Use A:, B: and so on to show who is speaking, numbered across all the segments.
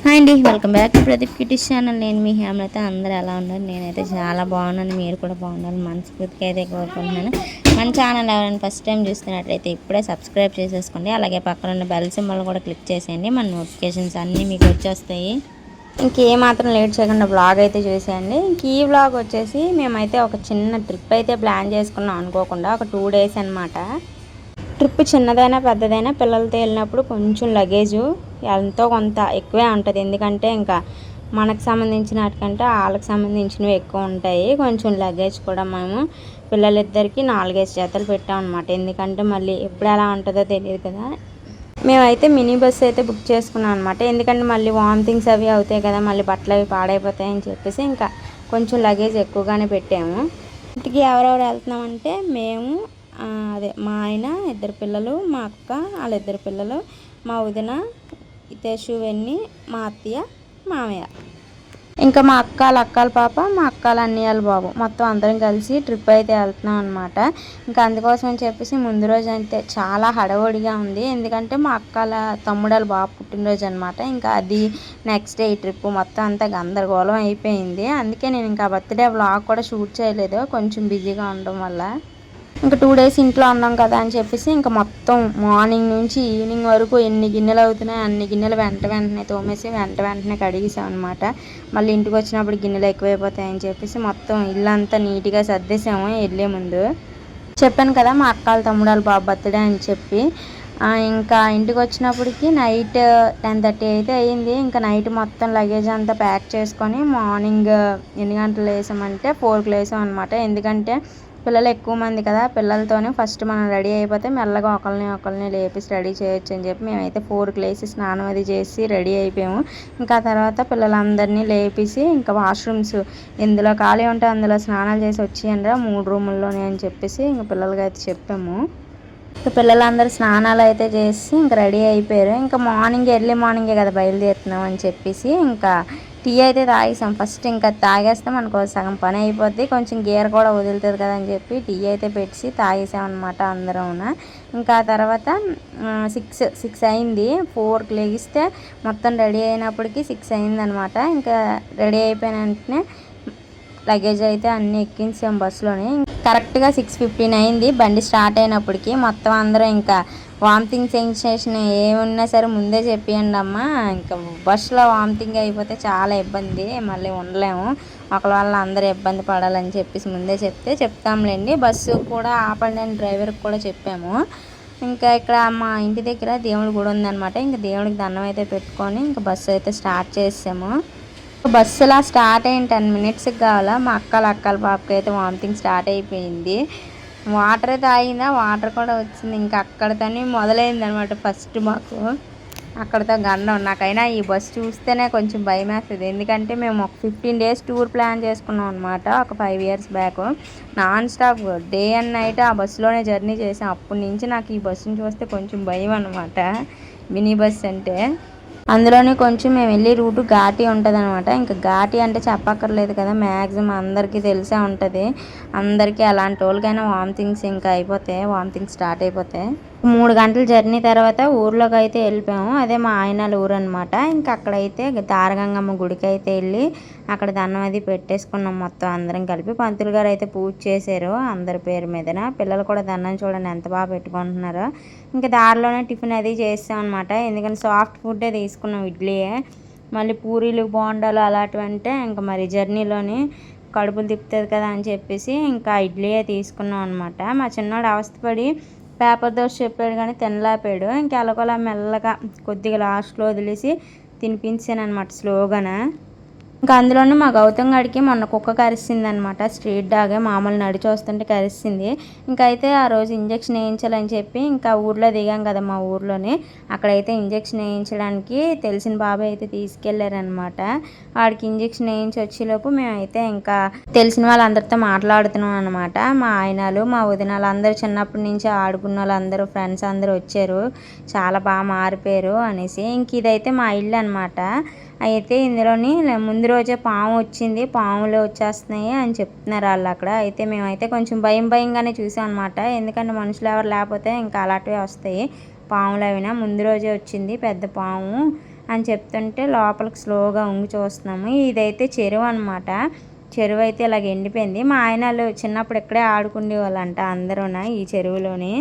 A: Hi అండి, welcome back to Pradeep kitties channel. నేను మీ హేమలత. అందరూ ఎలా ఉన్నారు? నేనైతే చాలా బాగున్నాను. మీరు కూడా బాగున్నారు మనస్ఫూర్తిగా అయితే కోరుకుంటున్నాను. మన ఛానల్ ఎవరైనా ఫస్ట్ టైం చూస్తున్నట్లయితే ఇప్పుడే సబ్స్క్రైబ్ చేసేసుకోండి. అలాగే పక్కన ఉన్న బెల్ సింబల్ కూడా క్లిక్ చేసేయండి. మన నోటిఫికేషన్స్ అన్నీ మీకు వచ్చేస్తాయి. ఇంకేమాత్రం లేట్ చేయకుండా వ్లాగ్ అయితే చూసేయండి. ఈ వ్లాగ్ వచ్చేసి మేమైతే ఒక చిన్న ట్రిప్ అయితే ప్లాన్ చేసుకున్నాం అనుకోకుండా. ఒక 2 days అనమాట. ట్రిప్ చిన్నదైనా పెద్దదైనా పిల్లలతో వెళ్ళినప్పుడు కొంచెం లగేజు ఎంతో కొంత ఎక్కువే ఉంటుంది. ఎందుకంటే ఇంకా మనకు సంబంధించిన వాటికంటే వాళ్ళకి సంబంధించినవి ఎక్కువ ఉంటాయి. కొంచెం లగేజ్ కూడా మేము పిల్లలిద్దరికి 4-5 జతలు పెట్టాం అనమాట. ఎందుకంటే మళ్ళీ ఎప్పుడు ఎలా ఉంటుందో తెలియదు కదా. మేమైతే మినీ బస్సు అయితే బుక్ చేసుకున్నాం అనమాట. ఎందుకంటే మళ్ళీ వామిటింగ్స్ అవి అవుతాయి కదా, మళ్ళీ బట్టలు అవి పాడైపోతాయి అని చెప్పేసి ఇంకా కొంచెం లగేజ్ ఎక్కువగానే పెట్టాము. ఇంటికి ఎవరెవరు వెళ్తున్నామంటే మేము, అదే మా ఆయన, 2 పిల్లలు, మా అక్క వాళ్ళిద్దరు పిల్లలు, మా వదిన హితేషు, వెన్ని, మా అత్తయ్య, మామయ్య, ఇంకా మా అక్కల పాప, మా అక్కల అన్నయ్యల బాబు, మొత్తం అందరం కలిసి ట్రిప్ అయితే వెళ్తున్నాం అనమాట. ఇంకా అందుకోసం అని చెప్పేసి ముందు రోజు అయితే చాలా హడావుడిగా ఉంది. ఎందుకంటే మా అక్కల తమ్ముడల బాబు పుట్టినరోజు అనమాట. ఇంకా అది నెక్స్ట్ డే ఈ ట్రిప్ మొత్తం అంతా గందరగోళం అయిపోయింది. అందుకే నేను ఇంకా బర్త్డే వ్లాగ్ కూడా షూట్ చేయలేదు, కొంచెం బిజీగా ఉండడం వల్ల. ఇంకా 2 days ఇంట్లో ఉన్నాం కదా అని చెప్పేసి ఇంకా మొత్తం మార్నింగ్ నుంచి ఈవినింగ్ వరకు ఎన్ని గిన్నెలు అవుతున్నాయి అన్ని గిన్నెలు వెంటనే తోమేసి వెంటనే కడిగేసాం అనమాట. మళ్ళీ ఇంటికి వచ్చినప్పుడు గిన్నెలు ఎక్కువైపోతాయని చెప్పేసి మొత్తం ఇల్లంతా నీట్గా సర్దేశాము. వెళ్ళే ముందు చెప్పాను కదా మా అక్కల తమ్ముడాల బాబు బర్త్డే అని చెప్పి. ఇంకా ఇంటికి వచ్చినప్పటికి నైట్ 10:30 అయితే అయ్యింది. ఇంకా నైట్ మొత్తం లగేజ్ అంతా ప్యాక్ చేసుకొని మార్నింగ్ ఎన్ని గంటలు లేసామంటే 4కి లేసాం అనమాట. ఎందుకంటే పిల్లలు ఎక్కువ మంది కదా, పిల్లలతోనే ఫస్ట్ మనం రెడీ అయిపోతే మెల్లగా ఒకరిని లేపేసి రెడీ చేయొచ్చు అని చెప్పి మేమైతే 4కి లేచి స్నానం అది చేసి రెడీ అయిపోయాము. ఇంకా తర్వాత పిల్లలందరినీ లేపేసి ఇంకా వాష్రూమ్స్ ఎందులో ఖాళీ ఉంటే అందులో స్నానాలు చేసి వచ్చేయండి 3 రూముల్లోనే అని చెప్పేసి ఇంకా పిల్లలకి అయితే చెప్పాము. ఇంకా పిల్లలందరూ స్నానాలు అయితే చేసి ఇంకా రెడీ అయిపోయారు. ఇంకా ఎర్లీ మార్నింగే కదా బయలుదేరుతున్నాం అని చెప్పేసి ఇంకా టీ అయితే తాగేసాం ఫస్ట్. ఇంకా తాగేస్తే మనకు సగం పని అయిపోద్ది, కొంచెం గేర్ కూడా వదులుతుంది కదా అని చెప్పి టీ అయితే పెట్టి తాగేసాం అనమాట అందరం. ఇంకా తర్వాత 6 అయింది. 4కి లెగిస్తే మొత్తం రెడీ అయినప్పటికీ 6 అయిందనమాట. ఇంకా రెడీ అయిపోయిన వెంటనే లగేజ్ అయితే అన్నీ ఎక్కించాం బస్సులోని. కరెక్ట్గా 6:15 అయింది బండి స్టార్ట్ అయినప్పటికీ. మొత్తం అందరం ఇంకా వామిటింగ్ సెన్సేషన్ ఏమున్నా సరే ముందే చెప్పియండి అమ్మ, ఇంకా బస్సులో వామిటింగ్ అయిపోతే చాలా ఇబ్బంది, మళ్ళీ ఉండలేము, ఒకళ్ళ వల్ల అందరూ ఇబ్బంది పడాలని చెప్పేసి ముందే చెప్తాంలేండి. బస్సు కూడా ఆపండి అని డ్రైవర్కి కూడా చెప్పాము. ఇంకా ఇక్కడ మా ఇంటి దగ్గర దేవుడి గుడి ఉందన్నమాట. ఇంకా దేవుడికి దండం అయితే పెట్టుకొని ఇంకా బస్సు అయితే స్టార్ట్ చేసాము. బస్సు ఇలా స్టార్ట్ అయిన 10 minutesకి కావాలా మా అక్కల పాపకి అయితే వామిటింగ్ స్టార్ట్ అయిపోయింది. వాటర్ తాగిందా, వాటర్ కూడా వచ్చింది. ఇంకా అక్కడితోనే మొదలైంది అనమాట ఫస్ట్ మాకు. అక్కడితో గండం. నాకైనా ఈ బస్సు చూస్తేనే కొంచెం భయం వేస్తుంది. ఎందుకంటే మేము ఒక 15 days టూర్ ప్లాన్ చేసుకున్నాం అనమాట ఒక 5 years back. Non stop day and night ఆ బస్సులోనే జర్నీ చేసాం. అప్పటి నుంచి నాకు ఈ బస్సుని చూస్తే కొంచెం భయం అనమాట, మినీ బస్ అంటే. అందులోనే కొంచెం మేము వెళ్ళే రూటు ఘాటి ఉంటుంది అనమాట. ఇంకా ఘాటి అంటే చెప్పక్కర్లేదు కదా, మ్యాక్సిమం అందరికీ తెలిసే ఉంటుంది. అందరికీ అలాంటి వాళ్ళకైనా వామిటింగ్స్ స్టార్ట్ అయిపోతాయి. 3 గంటల జర్నీ తర్వాత ఊర్లోకి అయితే వెళ్ళిపోయాము. అదే మా ఆయనల ఊరు అనమాట. ఇంకా అక్కడైతే తారగంగమ్మ గుడికి అయితే వెళ్ళి అక్కడ దండం అది పెట్టేసుకున్నాం మొత్తం అందరం కలిపి. పంతులు గారు అయితే పూజ చేశారు అందరి పేరు మీదన. పిల్లలు కూడా దండం చూడండి ఎంత బాగా పెట్టుకుంటున్నారో. ఇంకా దారిలోనే టిఫిన్ అది చేస్తాం అనమాట. ఎందుకంటే సాఫ్ట్ ఫుడ్డే తీసుకున్నాం, ఇడ్లీయే. మళ్ళీ పూరీలు బోండాలు అలాంటివి అంటే ఇంకా మరి జర్నీలోని కడుపులు తిప్పుతుంది కదా అని చెప్పేసి ఇంకా ఇడ్లీయే తీసుకున్నాం అనమాట. మా చిన్నోడు అవస్థపడి పేపర్ దోశ చెప్పాడు కానీ తినలేపాడు. ఇంకా ఎలాగోలా మెల్లగా కొద్దిగా లాస్ట్లో వదిలేసి తినిపించాను అనమాట స్లోగానే. ఇంకా అందులోనూ మా గౌతమ్ గడికి మొన్న కుక్క కరిసింది అనమాట. స్ట్రీట్ డాగే మామూలు నడిచి వస్తుంటే కరిసింది. ఇంకా అయితే ఆ రోజు ఇంజక్షన్ వేయించాలని చెప్పి ఇంకా ఊర్లో దిగాం కదా మా ఊర్లోనే, అక్కడైతే ఇంజక్షన్ వేయించడానికి తెలిసిన బాబాయ్ అయితే తీసుకెళ్లారనమాట. వాడికి ఇంజక్షన్ వేయించి వచ్చేలోపు మేమైతే ఇంకా తెలిసిన వాళ్ళందరితో మాట్లాడుతున్నాం అనమాట. మా ఆయనలు మా వదినాలు అందరూ చిన్నప్పటి నుంచి ఆడుకున్న వాళ్ళందరూ ఫ్రెండ్స్ అందరూ వచ్చారు, చాలా బాగా మారిపోయారు అనేసి. ఇంక ఇదైతే మా ఇల్లు అనమాట. అయితే ఇందులోని ముందు రోజే పాము వచ్చింది, పాములు వచ్చేస్తున్నాయి అని చెప్తున్నారు వాళ్ళు అక్కడ. అయితే మేమైతే కొంచెం భయంగానే చూసాం అనమాట. ఎందుకంటే మనుషులు ఎవరు లేకపోతే ఇంకా అలాంటివే వస్తాయి పాములు. అవినా ముందు రోజే వచ్చింది పెద్ద పాము అని చెప్తుంటే లోపలికి స్లోగా ఉంగి చూస్తున్నాము. ఇదైతే చెరువు అనమాట. చెరువు అయితే ఇలాగ ఎండిపోయింది. మా ఆయనలు చిన్నప్పుడు ఇక్కడే ఆడుకునేవాళ్ళంట అందరూన ఈ చెరువులోని.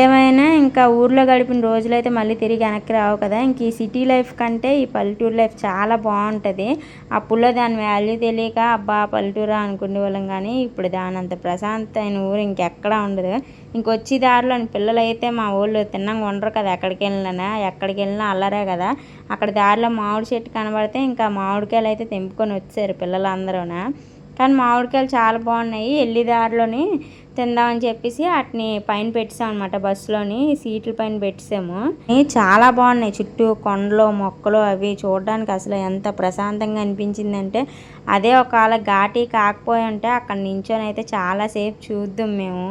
A: ఏమైనా ఇంకా ఊర్లో గడిపిన రోజులైతే మళ్ళీ తిరిగి వెనక్కి రావు కదా. ఇంక ఈ సిటీ లైఫ్ కంటే ఈ పల్లెటూరు లైఫ్ చాలా బాగుంటుంది. అప్పుడులో దాని వాల్యూ తెలియక అబ్బా పల్లెటూరా అనుకునేవాళ్ళం, కానీ ఇప్పుడు దాని అంత ప్రశాంతమైన ఊరు ఇంకెక్కడా ఉండదు. ఇంకొచ్చి దారిలోని పిల్లలు అయితే మా ఊళ్ళో తిన్నంగా ఉండరు కదా. ఎక్కడికి వెళ్ళినా అల్లరే కదా. అక్కడ దారిలో మామిడి చెట్టు కనబడితే ఇంకా మామిడికాయలు అయితే తెంపుకొని వచ్చారు పిల్లలందరూనా. కానీ మామిడికాయలు చాలా బాగున్నాయి. వెళ్ళి దారిలోని తిందామని చెప్పేసి వాటిని పైన పెట్టాం అనమాట. బస్సులోని సీట్ల పైన పెట్టాము. చాలా బాగున్నాయి. చుట్టూ కొండలు మొక్కలు అవి చూడడానికి అసలు ఎంత ప్రశాంతంగా అనిపించిందంటే, అదే ఒకవేళ ఘాటీ కాకపోయి ఉంటే అక్కడ నించొని అయితే చాలాసేపు చూద్దాం మేము.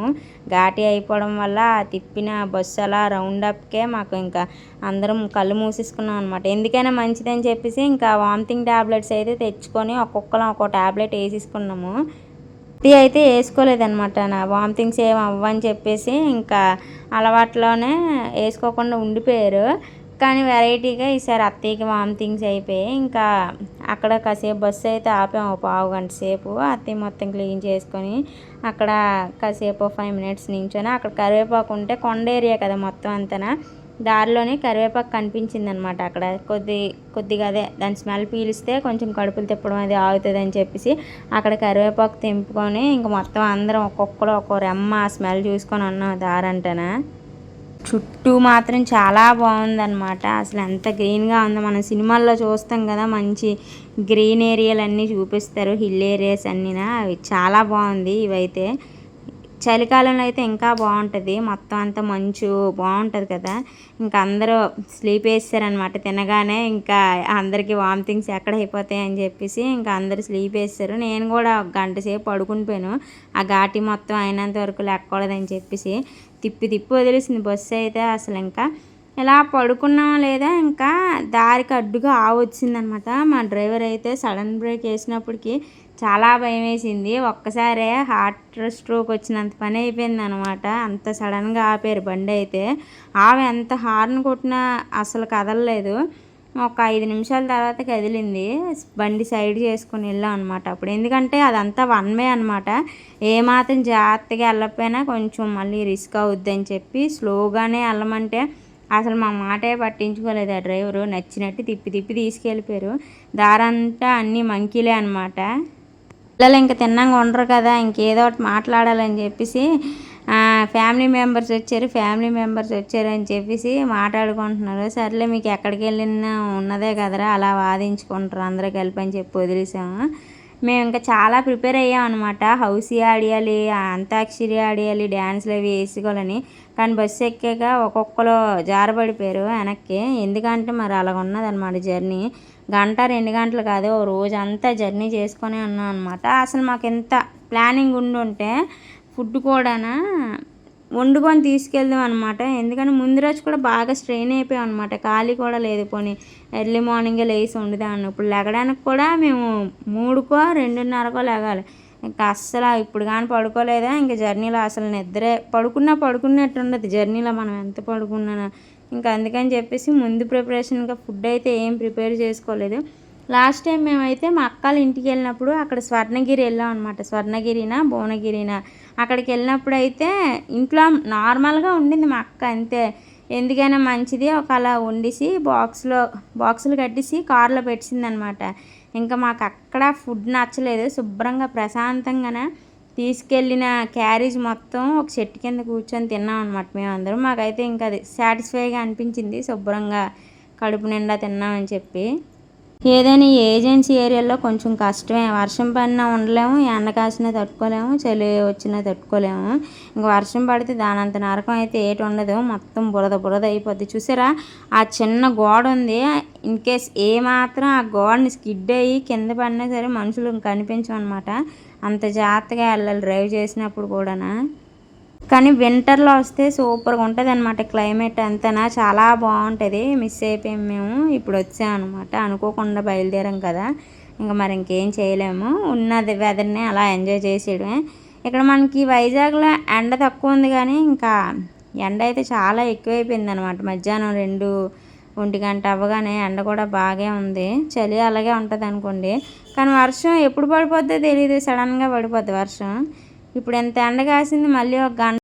A: ఘాటీ అయిపోవడం వల్ల తిప్పిన బస్సు అలా రౌండప్కే మాకు ఇంకా అందరం కళ్ళు మూసేసుకున్నాం అనమాట. ఎందుకైనా మంచిదని చెప్పేసి ఇంకా వామిటింగ్ ట్యాబ్లెట్స్ అయితే తెచ్చుకొని ఒక్కొక్కరం ఒక్కో ట్యాబ్లెట్ వేసేసుకున్నాము. అయితే వేసుకోలేదనమాట. నా వామిటింగ్స్ ఏమి అవ్వని చెప్పేసి ఇంకా అలవాట్లోనే వేసుకోకుండా ఉండిపోయారు. కానీ వెరైటీగా ఈసారి అత్తయ్యకి వామిటింగ్స్ అయిపోయాయి. ఇంకా అక్కడ కాసేపు బస్సు అయితే ఆపాము, ఒక పావు గంట సేపు. అత్తయ్య మొత్తం క్లీన్ చేసుకొని అక్కడ కాసేపు 5 మినిట్స్ నించొని అక్కడ కరివేపాకు ఉంటే కొండ ఏరియా కదా మొత్తం అంతనా, దారిలోనే కరివేపాకు కనిపించింది అనమాట. అక్కడ కొద్దిగా అదే దాని స్మెల్ పీలిస్తే కొంచెం కడుపులు తిప్పడం అది ఆగుతుంది అని చెప్పేసి అక్కడ కరివేపాకు తెంపుకొని ఇంక మొత్తం అందరం ఒక్కొక్కరు ఒక్కో రెమ్మ స్మెల్ చూసుకొని ఉన్నాం దారంటనా. చుట్టూ మాత్రం చాలా బాగుందన్నమాట. అసలు ఎంత గ్రీన్గా ఉందో. మనం సినిమాల్లో చూస్తాం కదా, మంచి గ్రీన్ ఏరియాలు అన్నీ చూపిస్తారు, హిల్ ఏరియాస్ అన్నీనా. అవి చాలా బాగుంది. ఇవైతే చలికాలంలో అయితే ఇంకా బాగుంటుంది. మొత్తం అంతా మంచు బాగుంటుంది కదా. ఇంకా అందరూ స్లీప్ వేస్తారనమాట. తినగానే ఇంకా అందరికీ వామిటింగ్స్ ఎక్కడ అయిపోతాయి అని చెప్పేసి ఇంకా అందరూ స్లీప్ వేస్తారు. నేను కూడా ఒక గంట సేపు పడుకుని పోయాను. ఆ ఘాటి మొత్తం అయినంత వరకు లెక్కకూడదని చెప్పేసి తిప్పి వదిలేసింది బస్సు అయితే. అసలు ఇంకా ఇలా పడుకున్నామా లేదా, ఇంకా దారికి అడ్డుగా ఆవు వచ్చిందనమాట. మా డ్రైవర్ అయితే సడన్ బ్రేక్ వేసినప్పటికీ చాలా భయం వేసింది. ఒక్కసారే హార్ట్ స్ట్రోక్ వచ్చినంత పని అయిపోయింది అనమాట. అంత సడన్గా ఆపారు బండి అయితే. ఆమె ఎంత హార్న్ కొట్టినా అసలు కదలలేదు. ఒక 5 నిమిషాల తర్వాత కదిలింది. బండి సైడ్ చేసుకుని వెళ్ళాం అనమాట అప్పుడు. ఎందుకంటే అదంతా 1 వే అనమాట. ఏమాత్రం జాగ్రత్తగా వెళ్ళకపోయినా కొంచెం మళ్ళీ రిస్క్ అవుద్ది అని చెప్పి స్లోగానే వెళ్ళమంటే అసలు మా మాటే పట్టించుకోలేదు ఆ డ్రైవరు. నచ్చినట్టు తిప్పి తీసుకెళ్ళిపోయారు. దారంతా అన్నీ మంకీలే అనమాట. పిల్లలు ఇంకా తిన్నాక ఉండరు కదా, ఇంకేదో ఒకటి మాట్లాడాలని చెప్పేసి ఫ్యామిలీ మెంబర్స్ వచ్చారు అని చెప్పేసి మాట్లాడుకుంటున్నారు. సర్లే మీకు ఎక్కడికి వెళ్ళినా ఉన్నదే కదరా, అలా వాదించుకుంటారు అందరూ కలిపి అని చెప్పి వదిలేసాము. మేము ఇంకా చాలా ప్రిపేర్ అయ్యాం అనమాట. హౌసీ ఆడియాలి, అంతాక్షరి ఆడియాలి, డ్యాన్స్లు అవి వేసుకోవాలని. కానీ బస్సు ఎక్కాక ఒక్కొక్కరు జారబడిపోయారు వెనక్కి. ఎందుకంటే మరి అలాగ ఉన్నదన్నమాట జర్నీ. 1-2 గంటలు కాదు, ఓ రోజంతా జర్నీ చేసుకొని ఉన్నాం అనమాట. అసలు మాకు ఎంత ప్లానింగ్ ఉండుంటే ఫుడ్ కూడా వండుకొని తీసుకెళ్దాం అనమాట. ఎందుకంటే ముందు రోజు కూడా బాగా స్ట్రెయిన్ అయిపోయాం అనమాట. ఖాళీ కూడా లేదు. పోనీ ఎర్లీ మార్నింగే లేచి వండుదాం. ఇప్పుడు లెగడానికి కూడా మేము 3కో 2:30కో లెగాలి. ఇంకా అస్సలు ఇప్పుడు కానీ పడుకోలేదా, ఇంకా జర్నీలో అసలు నిద్రే. పడుకున్నట్టు ఉండదు జర్నీలో మనం ఎంత పడుకున్నా. ఇంకా అందుకని చెప్పేసి ముందు ప్రిపరేషన్గా ఫుడ్ అయితే ఏం ప్రిపేర్ చేసుకోలేదు. లాస్ట్ టైం మేమైతే మా అక్కల ఇంటికి వెళ్ళినప్పుడు అక్కడ స్వర్ణగిరి వెళ్ళాం అనమాట. భువనగిరినా అక్కడికి వెళ్ళినప్పుడు అయితే ఇంట్లో నార్మల్గా ఉండింది మా అక్క, అంతే. ఎందుకైనా మంచిది ఒక అలా వండేసి బాక్సులు కట్టేసి కారులో పెట్టిందనమాట. ఇంకా మాకు అక్కడ ఫుడ్ నచ్చలేదు. శుభ్రంగా ప్రశాంతంగానే తీసుకెళ్ళిన క్యారేజ్ మొత్తం ఒక చెట్టు కింద కూర్చొని తిన్నాం అనమాట మేమందరం. మాకైతే ఇంకా అది సాటిస్ఫైగా అనిపించింది. శుభ్రంగా కడుపు నిండా తిన్నామని చెప్పి. ఏదైనా ఏజెన్సీ ఏరియాలో కొంచెం కష్టమే. వర్షం పడినా ఉండలేము, ఎండ కాసినా తట్టుకోలేము, చలి వచ్చినా తట్టుకోలేము. ఇంకా వర్షం పడితే దానంత నరకం అయితే ఏటి ఉండదు. మొత్తం బురద అయిపోద్ది. చూసారా ఆ చిన్న గోడ ఉంది. ఇన్ కేస్ ఏమాత్రం ఆ గోడని స్కిడ్ అయ్యి కింద పడినా సరే మనుషులు కనిపించమన్నమాట. అంత జాగ్రత్తగా వెళ్ళాలి డ్రైవ్ చేసినప్పుడు కూడా. కానీ వింటర్లో వస్తే సూపర్గా ఉంటుంది అనమాట. క్లైమేట్ అంతా చాలా బాగుంటుంది. మిస్ అయిపోయాం మేము. ఇప్పుడు వచ్చామన్నమాట. అనుకోకుండా బయలుదేరాం కదా, ఇంకా మరి ఇంకేం చేయలేము. ఉన్నది వెదర్ని అలా ఎంజాయ్ చేసేయడమే. ఇక్కడ మనకి వైజాగ్లో ఎండ తక్కువ ఉంది, కానీ ఇంకా ఎండ అయితే చాలా ఎక్కువైపోయింది అనమాట. మధ్యాహ్నం 1 గంట అవ్వగానే ఎండ కూడా బాగా ఉంది, చలి అలాగే ఉంటుంది అనుకోండి. కానీ వర్షం ఎప్పుడు పడిపోద్దో తెలియదు, సడన్గా పడిపోద్ది వర్షం. ఇప్పుడు ఎంత ఎండ కాసింది, మళ్ళీ ఒక గంట